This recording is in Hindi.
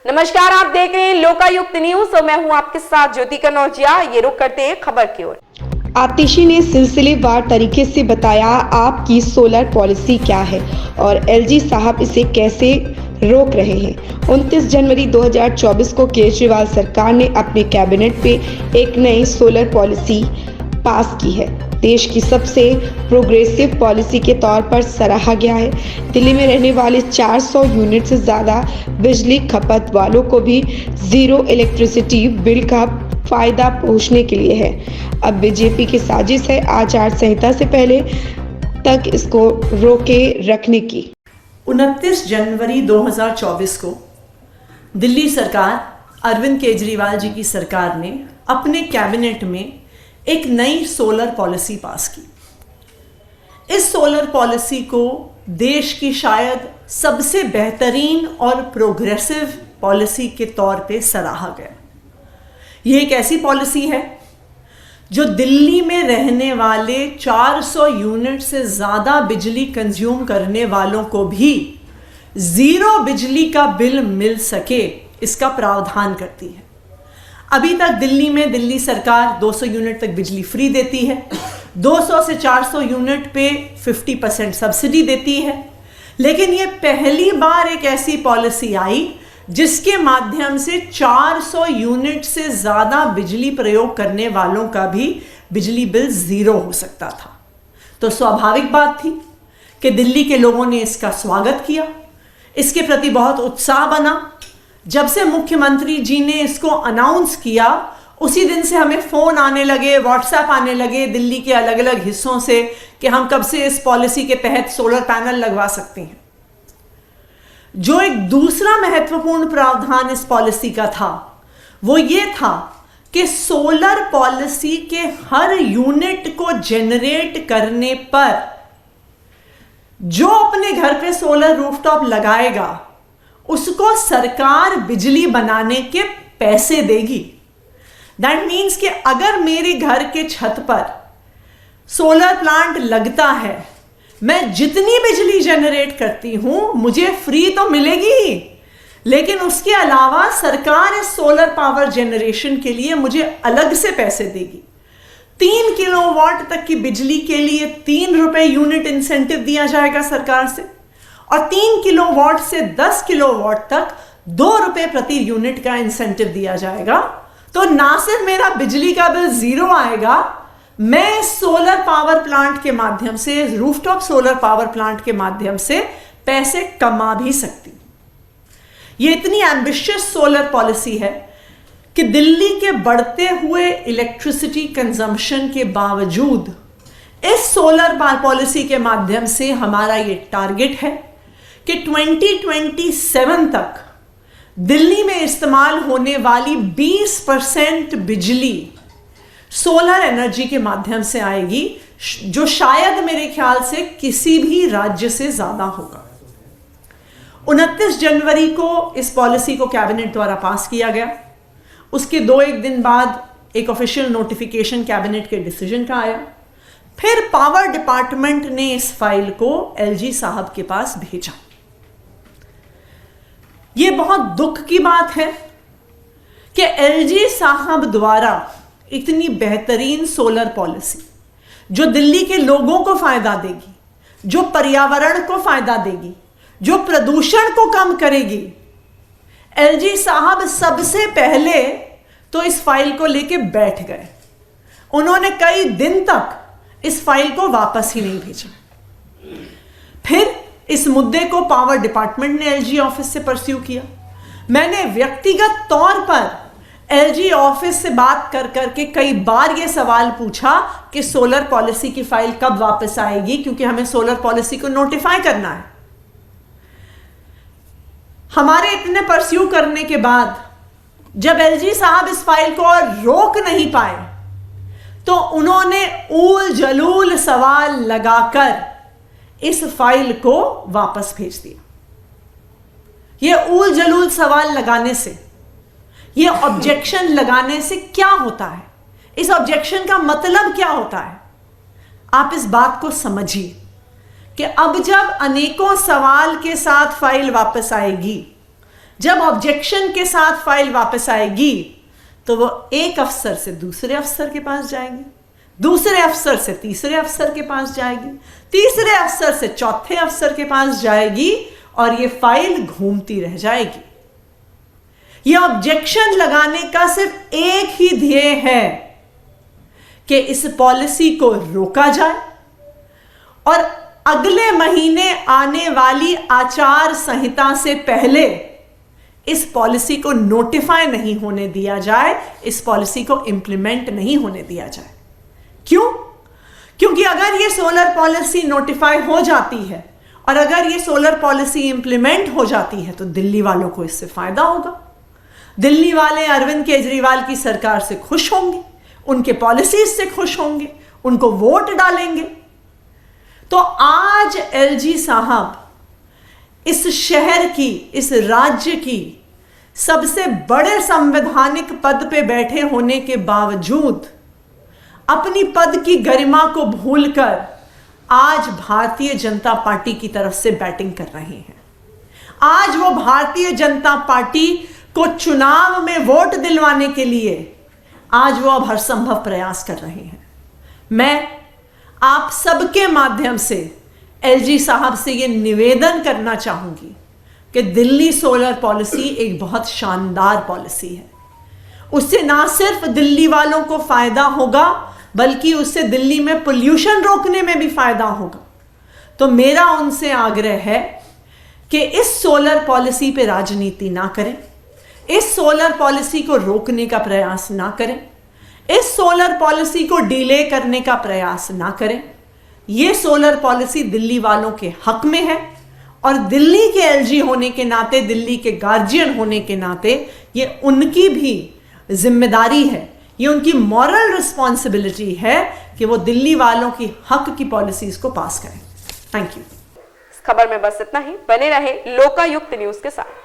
नमस्कार, आप देख रहे हैं लोकायुक्त न्यूज और मैं हूं आपके साथ ज्योति कनौजिया। ये रुक करते हैं खबर की ओर। आतिशी ने सिलसिलेवार तरीके से बताया आपकी सोलर पॉलिसी क्या है और एलजी साहब इसे कैसे रोक रहे हैं। 29 जनवरी 2024 को केजरीवाल सरकार ने अपने कैबिनेट पे एक नई सोलर पॉलिसी पास की है। देश की सबसे प्रोग्रेसिव पॉलिसी के तौर पर सराहा गया है। दिल्ली में रहने वाले 400 यूनिट से ज़्यादा बिजली खपत वालों को भी जीरो इलेक्ट्रिसिटी बिल का फायदा पहुंचने के लिए है। अब बीजेपी की साजिश है आचार संहिता से पहले तक इसको रोके रखने की। 29 जनवरी 2024 को दिल्ली सरकार, अरविंद केजरीवाल जी की सरकार ने अपने कैबिनेट में एक नई सोलर पॉलिसी पास की। इस सोलर पॉलिसी को देश की शायद सबसे बेहतरीन और प्रोग्रेसिव पॉलिसी के तौर पे सराहा गया। ये एक ऐसी पॉलिसी है जो दिल्ली में रहने वाले 400 यूनिट से ज़्यादा बिजली कंज्यूम करने वालों को भी ज़ीरो बिजली का बिल मिल सके, इसका प्रावधान करती है। अभी तक दिल्ली में दिल्ली सरकार 200 यूनिट तक बिजली फ्री देती है, 200 से 400 यूनिट पे 50% सब्सिडी देती है। लेकिन ये पहली बार एक ऐसी पॉलिसी आई जिसके माध्यम से 400 यूनिट से ज़्यादा बिजली प्रयोग करने वालों का भी बिजली बिल ज़ीरो हो सकता था। तो स्वाभाविक बात थी कि दिल्ली के लोगों ने इसका स्वागत किया, इसके प्रति बहुत उत्साह बना। जब से मुख्यमंत्री जी ने इसको अनाउंस किया, उसी दिन से हमें फ़ोन आने लगे, व्हाट्सएप आने लगे दिल्ली के अलग अलग हिस्सों से कि हम कब से इस पॉलिसी के तहत सोलर पैनल लगवा सकते हैं। जो एक दूसरा महत्वपूर्ण प्रावधान इस पॉलिसी का था वो ये था कि सोलर पॉलिसी के हर यूनिट को जनरेट करने पर जो अपने घर पे सोलर रूफटॉप लगाएगा उसको सरकार बिजली बनाने के पैसे देगी। दैट मीन्स कि अगर मेरे घर के छत पर सोलर प्लांट लगता है, मैं जितनी बिजली जनरेट करती हूं मुझे फ्री तो मिलेगी ही, लेकिन उसके अलावा सरकार इस सोलर पावर जनरेशन के लिए मुझे अलग से पैसे देगी। 3 किलोवाट तक की बिजली के लिए 3 रुपए यूनिट इंसेंटिव दिया जाएगा सरकार से, और 3 किलोवाट से 10 किलोवाट तक 2 रुपए प्रति यूनिट का इंसेंटिव दिया जाएगा। तो ना सिर्फ मेरा बिजली का बिल ज़ीरो आएगा, मैं सोलर पावर प्लांट के माध्यम से, रूफटॉप सोलर पावर प्लांट के माध्यम से पैसे कमा भी सकती। ये इतनी एम्बिशियस सोलर पॉलिसी है कि दिल्ली के बढ़ते हुए इलेक्ट्रिसिटी कंजम्पशन के बावजूद इस सोलर पॉलिसी के माध्यम से हमारा ये टारगेट है कि 2027 तक दिल्ली में इस्तेमाल होने वाली 20% बिजली सोलर एनर्जी के माध्यम से आएगी, जो शायद मेरे ख्याल से किसी भी राज्य से ज़्यादा होगा। 29 जनवरी को इस पॉलिसी को कैबिनेट द्वारा पास किया गया। उसके 2-1 दिन बाद एक ऑफिशियल नोटिफिकेशन कैबिनेट के डिसीजन का आया। फिर पावर डिपार्टमेंट ने इस फाइल को एलजी साहब के पास भेजा। ये बहुत दुख की बात है कि एलजी साहब द्वारा इतनी बेहतरीन सोलर पॉलिसी जो दिल्ली के लोगों को फायदा देगी, जो पर्यावरण को फायदा देगी, जो प्रदूषण को कम करेगी, एलजी साहब सबसे पहले तो इस फाइल को लेके बैठ गए। उन्होंने कई दिन तक इस फाइल को वापस ही नहीं भेजा। फिर इस मुद्दे को पावर डिपार्टमेंट ने एलजी ऑफिस से परस्यू किया। मैंने व्यक्तिगत तौर पर एलजी ऑफिस से बात कर करके कई बार यह सवाल पूछा कि सोलर पॉलिसी की फाइल कब वापस आएगी, क्योंकि हमें सोलर पॉलिसी को नोटिफाई करना है। हमारे इतने परस्यू करने के बाद जब एलजी साहब इस फाइल को और रोक नहीं पाए तो उन्होंने ऊल जलूल सवाल लगाकर इस फाइल को वापस भेज दिया। यह ऊल जलूल सवाल लगाने से, यह ऑब्जेक्शन लगाने से क्या होता है, इस ऑब्जेक्शन का मतलब क्या होता है, आप इस बात को समझिए कि अब जब अनेकों सवाल के साथ फाइल वापस आएगी, जब ऑब्जेक्शन के साथ फाइल वापस आएगी तो वो एक अफसर से दूसरे अफसर के पास जाएगी, दूसरे अफसर से तीसरे अफसर के पास जाएगी, तीसरे अफसर से चौथे अफसर के पास जाएगी और ये फाइल घूमती रह जाएगी। ये ऑब्जेक्शन लगाने का सिर्फ एक ही ध्येय है कि इस पॉलिसी को रोका जाए और अगले महीने आने वाली आचार संहिता से पहले इस पॉलिसी को नोटिफाई नहीं होने दिया जाए, इस पॉलिसी को इंप्लीमेंट नहीं होने दिया जाए। क्यों? क्योंकि अगर ये सोलर पॉलिसी नोटिफाई हो जाती है और अगर ये सोलर पॉलिसी इंप्लीमेंट हो जाती है तो दिल्ली वालों को इससे फायदा होगा। दिल्ली वाले अरविंद केजरीवाल की सरकार से खुश होंगे, उनके पॉलिसीज से खुश होंगे, उनको वोट डालेंगे। तो आज एलजी साहब इस शहर की, इस राज्य की सबसे बड़े संवैधानिक पद पे बैठे होने के बावजूद अपनी पद की गरिमा को भूलकर आज भारतीय जनता पार्टी की तरफ से बैटिंग कर रहे हैं। आज वो भारतीय जनता पार्टी को चुनाव में वोट दिलवाने के लिए आज वो अब हर संभव प्रयास कर रहे हैं। मैं आप सबके माध्यम से एलजी साहब से ये निवेदन करना चाहूंगी कि दिल्ली सोलर पॉलिसी एक बहुत शानदार पॉलिसी है। उससे ना सिर्फ दिल्ली वालों को फायदा होगा बल्कि उससे दिल्ली में पोल्यूशन रोकने में भी फायदा होगा। तो मेरा उनसे आग्रह है कि इस सोलर पॉलिसी पे राजनीति ना करें, इस सोलर पॉलिसी को रोकने का प्रयास ना करें, इस सोलर पॉलिसी को डिले करने का प्रयास ना करें। ये सोलर पॉलिसी दिल्ली वालों के हक में है और दिल्ली के एलजी होने के नाते, दिल्ली के गार्जियन होने के नाते ये उनकी भी जिम्मेदारी है, ये उनकी मॉरल रिस्पॉन्सिबिलिटी है कि वो दिल्ली वालों की हक की पॉलिसीज को पास करें। Thank you. इस खबर में बस इतना ही। बने रहे लोकायुक्त न्यूज के साथ।